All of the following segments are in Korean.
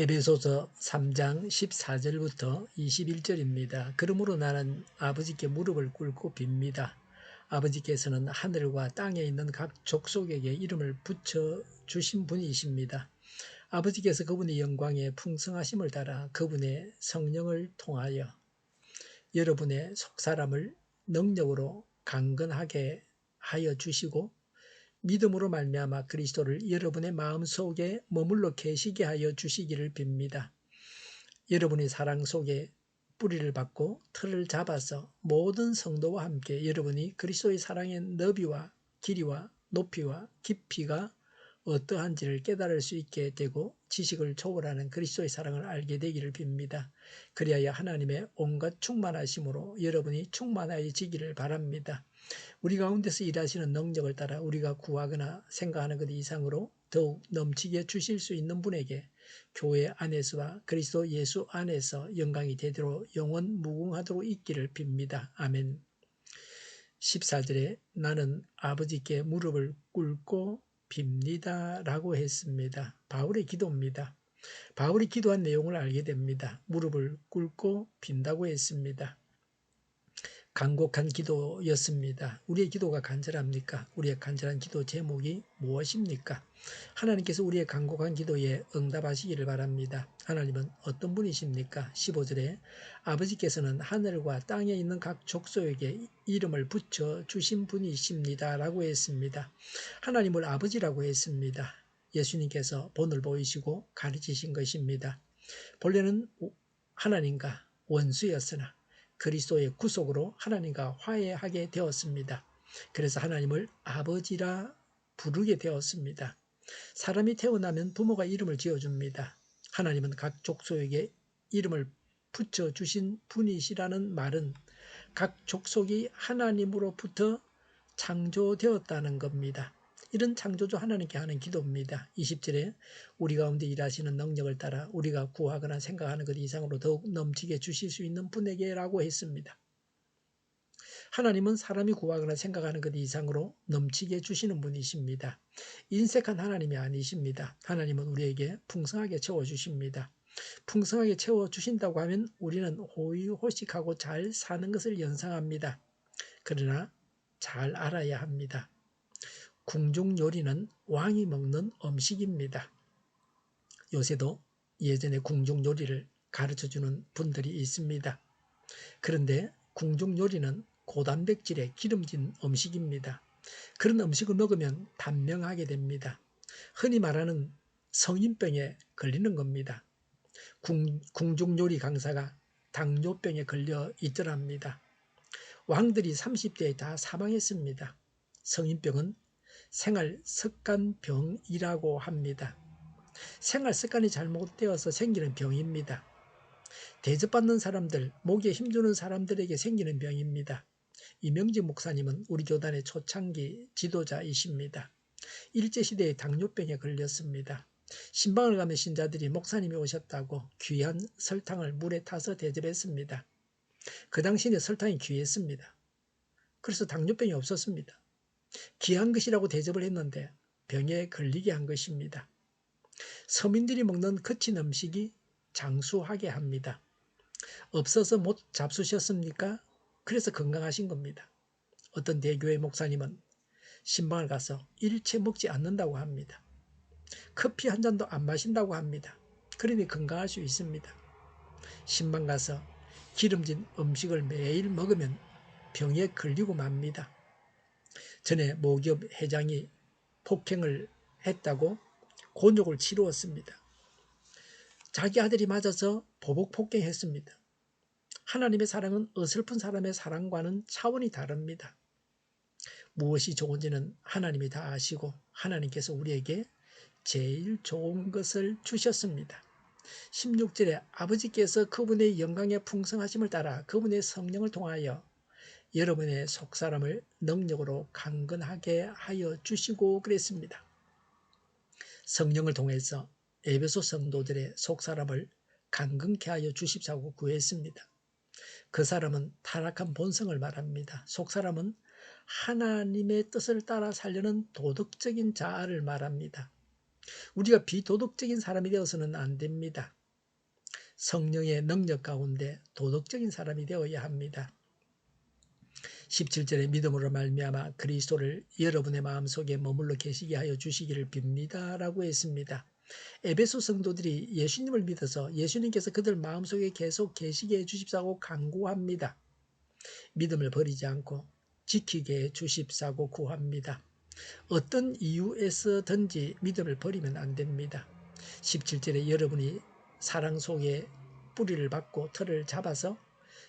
에베소서 3장 14절부터 21절입니다. 그러므로 나는 아버지께 무릎을 꿇고 빕니다. 아버지께서는 하늘과 땅에 있는 각 족속에게 이름을 붙여 주신 분이십니다. 아버지께서 그분의 영광에 풍성하심을 따라 그분의 성령을 통하여 여러분의 속사람을 능력으로 강건하게 하여 주시고 믿음으로 말미암아 그리스도를 여러분의 마음속에 머물러 계시게 하여 주시기를 빕니다. 여러분의 사랑 속에 뿌리를 받고 틀을 잡아서 모든 성도와 함께 여러분이 그리스도의 사랑의 너비와 길이와 높이와 깊이가 어떠한지를 깨달을 수 있게 되고 지식을 초월하는 그리스도의 사랑을 알게 되기를 빕니다. 그리하여 하나님의 온갖 충만하심으로 여러분이 충만해지기를 바랍니다. 우리 가운데서 일하시는 능력을 따라 우리가 구하거나 생각하는 것 이상으로 더욱 넘치게 주실 수 있는 분에게 교회 안에서와 그리스도 예수 안에서 영광이 되도록 영원 무궁하도록 있기를 빕니다. 아멘. 14절에 나는 아버지께 무릎을 꿇고 빕니다 라고 했습니다. 바울의 기도입니다. 바울이 기도한 내용을 알게 됩니다. 무릎을 꿇고 빈다고 했습니다. 간곡한 기도였습니다. 우리의 기도가 간절합니까? 우리의 간절한 기도 제목이 무엇입니까? 하나님께서 우리의 간곡한 기도에 응답하시기를 바랍니다. 하나님은 어떤 분이십니까? 15절에 아버지께서는 하늘과 땅에 있는 각 족속에게 이름을 붙여 주신 분이십니다 라고 했습니다. 하나님을 아버지라고 했습니다. 예수님께서 본을 보이시고 가르치신 것입니다. 본래는 하나님과 원수였으나 그리스도의 구속으로 하나님과 화해하게 되었습니다. 그래서 하나님을 아버지라 부르게 되었습니다. 사람이 태어나면 부모가 이름을 지어줍니다. 하나님은 각 족속에게 이름을 붙여주신 분이시라는 말은 각 족속이 하나님으로부터 창조되었다는 겁니다. 이런 창조주 하나님께 하는 기도입니다. 20절에 우리 가운데 일하시는 능력을 따라 우리가 구하거나 생각하는 것 이상으로 더욱 넘치게 주실 수 있는 분에게라고 했습니다. 하나님은 사람이 구하거나 생각하는 것 이상으로 넘치게 주시는 분이십니다. 인색한 하나님이 아니십니다. 하나님은 우리에게 풍성하게 채워주십니다. 풍성하게 채워주신다고 하면 우리는 호의호식하고 잘 사는 것을 연상합니다. 그러나 잘 알아야 합니다. 궁중요리는 왕이 먹는 음식입니다. 요새도 예전에 궁중요리를 가르쳐주는 분들이 있습니다. 그런데 궁중요리는 고단백질의 기름진 음식입니다. 그런 음식을 먹으면 단명하게 됩니다. 흔히 말하는 성인병에 걸리는 겁니다. 궁중요리 강사가 당뇨병에 걸려 있더랍니다. 왕들이 30대에 다 사망했습니다. 성인병은 생활습관병이라고 합니다. 생활습관이 잘못되어서 생기는 병입니다. 대접받는 사람들, 목에 힘주는 사람들에게 생기는 병입니다. 이명지 목사님은 우리 교단의 초창기 지도자이십니다. 일제시대에 당뇨병에 걸렸습니다. 신방을 가면 신자들이 목사님이 오셨다고 귀한 설탕을 물에 타서 대접했습니다. 그 당시에 설탕이 귀했습니다. 그래서 당뇨병이 없었습니다. 귀한 것이라고 대접을 했는데 병에 걸리게 한 것입니다. 서민들이 먹는 거친 음식이 장수하게 합니다. 없어서 못 잡수셨습니까? 그래서 건강하신 겁니다. 어떤 대교회 목사님은 신방을 가서 일체 먹지 않는다고 합니다. 커피 한 잔도 안 마신다고 합니다. 그러니 건강할 수 있습니다. 신방 가서 기름진 음식을 매일 먹으면 병에 걸리고 맙니다. 전에 모기업 회장이 폭행을 했다고 곤욕을 치루었습니다. 자기 아들이 맞아서 보복 폭행했습니다. 하나님의 사랑은 어설픈 사람의 사랑과는 차원이 다릅니다. 무엇이 좋은지는 하나님이 다 아시고 하나님께서 우리에게 제일 좋은 것을 주셨습니다. 16절에 아버지께서 그분의 영광의 풍성하심을 따라 그분의 성령을 통하여 여러분의 속사람을 능력으로 강건하게 하여 주시고 그랬습니다. 성령을 통해서 에베소 성도들의 속사람을 강건케 하여 주십사고 구했습니다. 그 사람은 타락한 본성을 말합니다. 속사람은 하나님의 뜻을 따라 살려는 도덕적인 자아를 말합니다. 우리가 비도덕적인 사람이 되어서는 안 됩니다. 성령의 능력 가운데 도덕적인 사람이 되어야 합니다. 17절에 믿음으로 말미암아 그리스도를 여러분의 마음속에 머물러 계시게 하여 주시기를 빕니다 라고 했습니다. 에베소 성도들이 예수님을 믿어서 예수님께서 그들 마음속에 계속 계시게 해주십사고 간구합니다. 믿음을 버리지 않고 지키게 해주십사고 구합니다. 어떤 이유에서든지 믿음을 버리면 안 됩니다. 17절에 여러분이 사랑 속에 뿌리를 받고 틀을 잡아서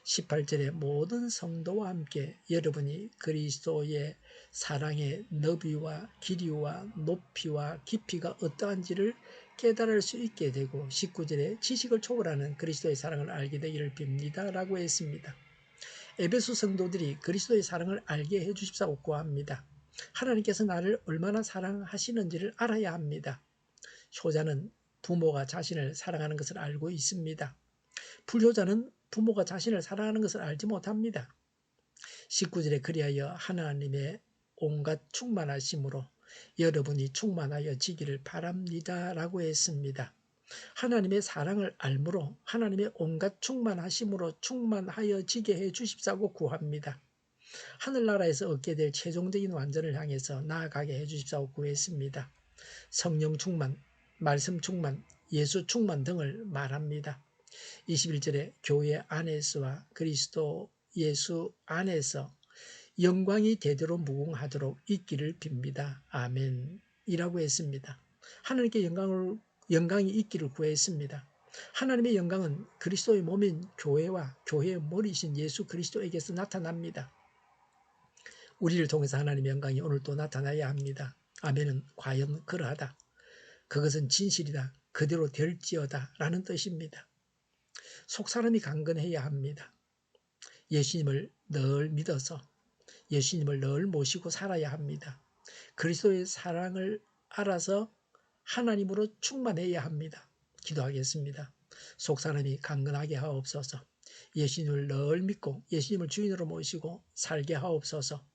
18절에 모든 성도와 함께 여러분이 그리스도의 사랑의 너비와 길이와 높이와 깊이가 어떠한지를 깨달을 수 있게 되고 19절에 지식을 초월하는 그리스도의 사랑을 알게 되기를 빕니다 라고 했습니다. 에베소 성도들이 그리스도의 사랑을 알게 해주십사고 구합니다. 하나님께서 나를 얼마나 사랑하시는지를 알아야 합니다. 효자는 부모가 자신을 사랑하는 것을 알고 있습니다. 불효자는 부모가 자신을 사랑하는 것을 알지 못합니다. 19절에 그리하여 하나님의 온갖 충만하심으로 여러분이 충만하여 지기를 바랍니다 라고 했습니다. 하나님의 사랑을 알므로 하나님의 온갖 충만하심으로 충만하여 지게 해 주십사고 구합니다. 하늘나라에서 얻게 될 최종적인 완전을 향해서 나아가게 해 주십사고 구했습니다. 성령 충만, 말씀 충만, 예수 충만 등을 말합니다. 21절에 교회 안에서와 그리스도 예수 안에서 영광이 대대로 무궁하도록 있기를 빕니다. 아멘 이라고 했습니다. 하나님께 영광이 있기를 구했습니다. 하나님의 영광은 그리스도의 몸인 교회와 교회의 머리신 예수 그리스도에게서 나타납니다. 우리를 통해서 하나님의 영광이 오늘 또 나타나야 합니다. 아멘은 과연 그러하다. 그것은 진실이다. 그대로 될지어다 라는 뜻입니다. 속사람이 강건해야 합니다. 예수님을 늘 믿어서 예수님을 늘 모시고 살아야 합니다. 그리스도의 사랑을 알아서 하나님으로 충만해야 합니다. 기도하겠습니다. 속사람이 강건하게 하옵소서. 예수님을 늘 믿고 예수님을 주인으로 모시고 살게 하옵소서.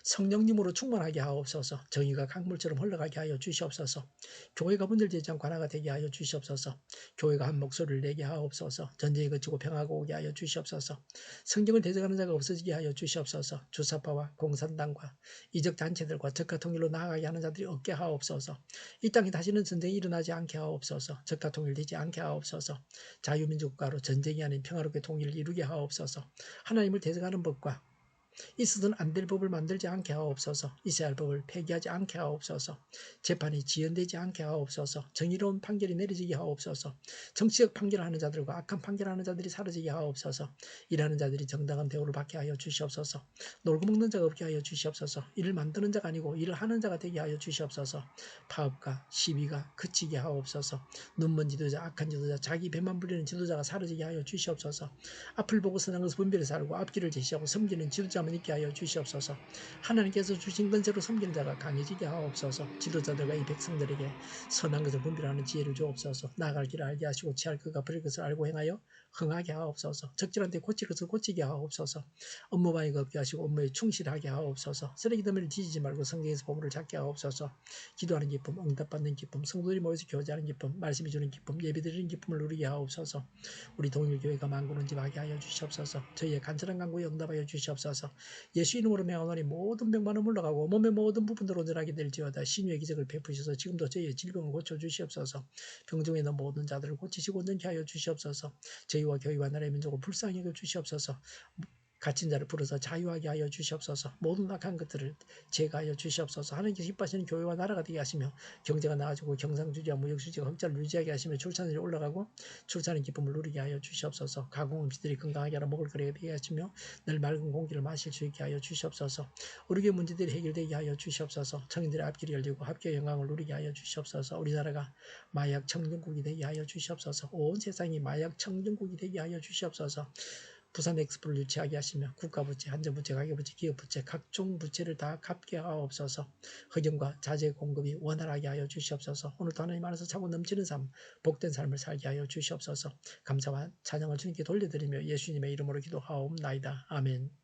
성령님으로 충만하게 하옵소서. 정의가 강물처럼 흘러가게 하여 주시옵소서. 교회가 분열되지 않고 하나가 되게 하여 주시옵소서. 교회가 한 목소리를 내게 하옵소서. 전쟁이 그치고 평화가 오게 하여 주시옵소서. 성경을 대적하는 자가 없어지게 하여 주시옵소서. 주사파와 공산당과 이적 단체들과 적과 통일로 나아가게 하는 자들이 없게 하옵소서. 이 땅에 다시는 전쟁이 일어나지 않게 하옵소서. 적과 통일되지 않게 하옵소서. 자유민주국가로 전쟁이 아닌 평화롭게 통일을 이루게 하옵소서. 하나님을 대적하는 법과 있어서는 안 될 법을 만들지 않게 하옵소서. 있어야 할 법을 폐기하지 않게 하옵소서. 재판이 지연되지 않게 하옵소서. 정의로운 판결이 내려지게 하옵소서. 정치적 판결하는 자들과 악한 판결하는 자들이 사라지게 하옵소서. 일하는 자들이 정당한 대우를 받게 하여 주시옵소서. 놀고 먹는 자가 없게 하여 주시옵소서. 일을 만드는 자가 아니고 일을 하는 자가 되게 하여 주시옵소서. 파업과 시비가 그치게 하옵소서. 눈먼 지도자, 악한 지도자, 자기 배만 부리는 지도자가 사라지게 하여 주시옵소서. 앞을 보고 선한 것을 분별해 살고 앞길을 제시하고 섬기는 지도자만 있게 하여 주시옵소서. 하나님께서 주신 건세로 섬기는 자가 강해지게 하옵소서. 지도자들과 이 백성들에게 선한 것을 분별하는 지혜를 주옵소서. 나아갈 길을 알게 하시고 취할 것과 버릴 것을 알고 행하여 흥하게 하옵소서. 적절한 때 고칠 것을 고치게 하옵소서. 업무 방해가 없게 하시고 업무에 충실하게 하옵소서. 쓰레기 더미를 뒤지지 말고 성경에서 보물을 찾게 하옵소서. 기도하는 기쁨, 응답받는 기쁨, 성도들이 모여서 교제하는 기쁨, 말씀이 주는 기쁨, 예배드리는 기쁨을 누리게 하옵소서. 우리 동일교회가 만군을 집하게 하여 주시옵소서. 저희의 간절한 간구에 응답하여 주시옵소서. 예수 이름으로 명하노니 모든 병만은 물러가고 몸의 모든 부분들 온전하게 될지어다. 신유의 기적을 베푸셔서 지금도 저희의 질병을 고쳐주시옵소서. 병중에 있는 모든 자들을 고치시고 온전케 하여 주시옵소서. 저희와 교회와 나라의 민족을 불쌍히 여겨 주시옵소서. 갇힌 자를 풀어서 자유하게 하여 주시옵소서. 모든 악한 것들을 제거하여 주시옵소서. 하나님께서 기뻐하시는 교회와 나라가 되게 하시며 경제가 나아지고 경상주지와 무역수지가 흑자를 유지하게 하시며 출산율이 올라가고 출산의 기쁨을 누리게 하여 주시옵소서. 가공음식들이 건강하게 하라 먹을 거리가 되게 하시며 늘 맑은 공기를 마실 수 있게 하여 주시옵소서. 의료계 문제들이 해결되게 하여 주시옵소서. 청인들의 앞길이 열리고 합격의 영광을 누리게 하여 주시옵소서. 우리나라가 마약 청정국이 되게 하여 주시옵소서. 온 세상이 마약 청정국이 되게 하여 주시옵소서. 부산 엑스포를 유치하게 하시며 국가부채, 한전부채, 가계부채, 기업부채, 각종 부채를 다 갚게 하옵소서. 흑연과 자재 공급이 원활하게 하여 주시옵소서. 오늘도 하나님 안에서 차고 넘치는 삶, 복된 삶을 살게 하여 주시옵소서. 감사와 찬양을 주님께 돌려드리며 예수님의 이름으로 기도하옵나이다. 아멘.